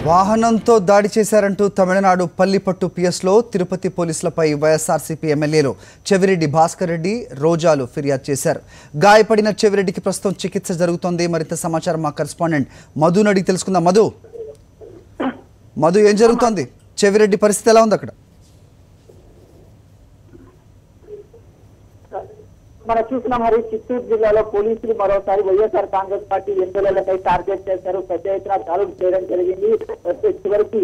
వాహనంతో దాడి చేశారంటూ తమిళనాడు పల్లిపట్టు పిఎస్లో తిరుపతి పోలీసులపై వైఎస్ఆర్సీపీ ఎమ్మెల్యేలు చెవిరెడ్డి భాస్కర్ రెడ్డి రోజాలు ఫిర్యాదు చేశారు. గాయపడిన చెవిరెడ్డికి ప్రస్తుతం చికిత్స జరుగుతోంది. మరింత సమాచారం మా కరెస్పాండెంట్ మధుని అడిగి తెలుసుకుందాం. మధు ఏం జరుగుతోంది? చెవిరెడ్డి పరిస్థితి ఎలా ఉంది అక్కడ? మనం చూస్తున్నాం మరి చిత్తూరు జిల్లాలో పోలీసులు మరోసారి వైఎస్ఆర్ కాంగ్రెస్ పార్టీ ఎమ్మెల్యేలపై టార్గెట్ చేశారు. పెద్ద ఎత్తున దాడులు చేయడం జరిగింది. చివరికి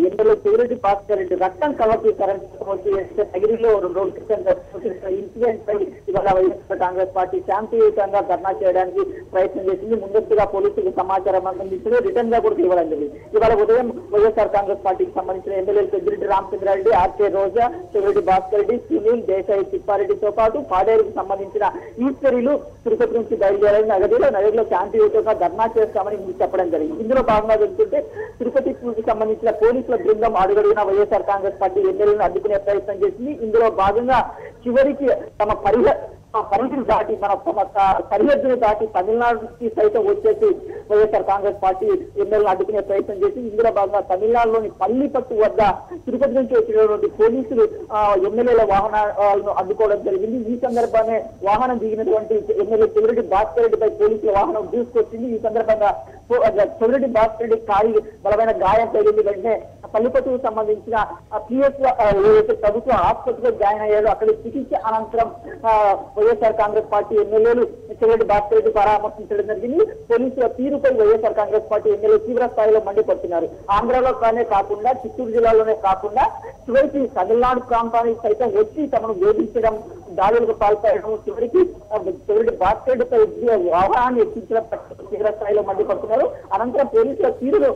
ఎమ్మెల్యే చెవిరెడ్డి భాస్కర్ రెడ్డి రక్తం కలర్కి కరెంట్ వచ్చి తగిలిలో ఇన్సిడెంట్ పై ఇవాళ వైఎస్ఆర్ కాంగ్రెస్ పార్టీ శాంతియుతంగా ధర్నా చేయడానికి ప్రయత్నం చేసింది. ముందస్తుగా పోలీసులకు సమాచారం అందించి రిటర్న్ గా కూడా ఇవ్వడం జరిగింది. ఇవాళ ఉదయం వైఎస్ఆర్ కాంగ్రెస్ పార్టీకి సంబంధించిన ఎమ్మెల్యేలు పెద్దిరెడ్డి రామచంద్రారెడ్డి, ఆర్కే రోజా, చెవిరెడ్డి భాస్కర్ రెడ్డి, సునీల్ దేశాయి, తిప్పారెడ్డితో పాటు పాడేరుకు సంబంధించిన ఈశ్వరీలు తిరుపతి నుంచి బయలుదేరారు. నగరంలో శాంతియుతంగా ధర్నా చేస్తామని చెప్పడం జరిగింది. ఇందులో భాగంగా వెళ్తుంటే తిరుపతికి సంబంధించిన పోలీసుల బృందం అడుగడుగున వైఎస్ఆర్ కాంగ్రెస్ పార్టీ ఎమ్మెల్యేలను అడ్డుకునే ప్రయత్నం చేసింది. ఇందులో భాగంగా చివరికి తమ పరిధిని దాటి సరిహద్దును దాటి తమిళనాడుకి సైతం వచ్చేసి వైఎస్ఆర్ కాంగ్రెస్ పార్టీ ఎమ్మెల్యేలను అడ్డుకునే ప్రయత్నం చేసి ఇందులో భాగంగా తమిళనాడులోని పల్లిపట్టు వద్ద తిరుపతి నుంచి వచ్చినటువంటి పోలీసులు ఎమ్మెల్యేల వాహనాలను అడ్డుకోవడం జరిగింది. ఈ సందర్భంగా వాహనం దిగినటువంటి ఎమ్మెల్యే చెవిరెడ్డి భాస్కర్ రెడ్డిపై పోలీసుల వాహనం దూసుకొచ్చింది. ఈ సందర్భంగా చెవిరెడ్డి భాస్కర్ రెడ్డి కాలి బలమైన గాయం తగిలింది. వెంటనే పల్లిపట్టుకు సంబంధించిన పిఎస్ ప్రభుత్వ ఆసుపత్రిలో జాయిన్ అయ్యాడు. అక్కడ చికిత్స అనంతరం వైఎస్ఆర్ కాంగ్రెస్ పార్టీ ఎమ్మెల్యేలు చెవిరెడ్డి భాస్కర్ రెడ్డి పరామర్శించడం జరిగింది. పోలీసుల తీరుపై వైఎస్ఆర్ కాంగ్రెస్ పార్టీ ఎమ్మెల్యే తీవ్ర స్థాయిలో మండిపడుతున్నారు. ఆంధ్రలోనే కాకుండా చిత్తూరు జిల్లాలోనే కాకుండా చివరికి తమిళనాడు ప్రాంతానికి సైతం వచ్చి తమను వేధించడం, దాడులకు పాల్పడడం, చివరికి చెవిరెడ్డి భాస్కర్ రెడ్డిపై వాహనాన్ని ఎక్కించడం తీవ్ర స్థాయిలో మండిపడుతున్నారు. అనంతరం పోలీసుల తీరును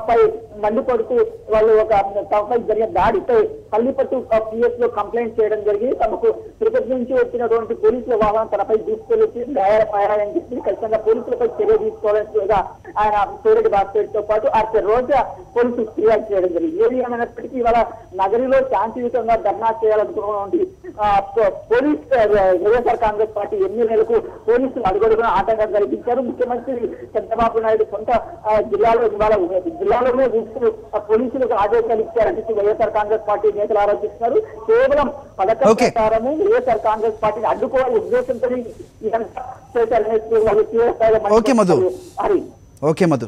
పై మండిపడుతూ వాళ్ళు తమపై జరిగిన దాడిపై పల్లిపట్టు పిఎస్ లో కంప్లైంట్ చేయడం జరిగింది. తమకు తిరుపతి నుంచి వచ్చినటువంటి పోలీసుల వాహనం తనపై దూసుకెళ్లి గాయాలయ్యాయని చెప్పి ఖచ్చితంగా పోలీసులపై చర్య తీసుకోవాలని ఆయన చెవిరెడ్డి భాస్కర్ తో పాటు ఆర్కే రోజా పోలీసులు ఫిర్యాదు చేయడం జరిగింది. ఏది ఏమైనప్పటికీ ఇవాళ నగరిలో శాంతియుతంగా ధర్నా చేయాలనుకున్నటువంటి పోలీస్ వైఎస్ఆర్ కాంగ్రెస్ పార్టీ ఎమ్మెల్యేలకు పోలీసులు అడుగడుగున ఆటంకం కల్పించారు. ముఖ్యమంత్రి చంద్రబాబు నాయుడు సొంత జిల్లాలోనే పోలీసులకు ఆదేశాలు ఇచ్చారని వైఎస్ఆర్ కాంగ్రెస్ పార్టీ నేతలు ఆరోపిస్తున్నారు. కేవలం పథకం ప్రకారము వైఎస్ఆర్ కాంగ్రెస్ పార్టీని అడ్డుకోవాలని ఉద్దేశంతో ఓకే మధు.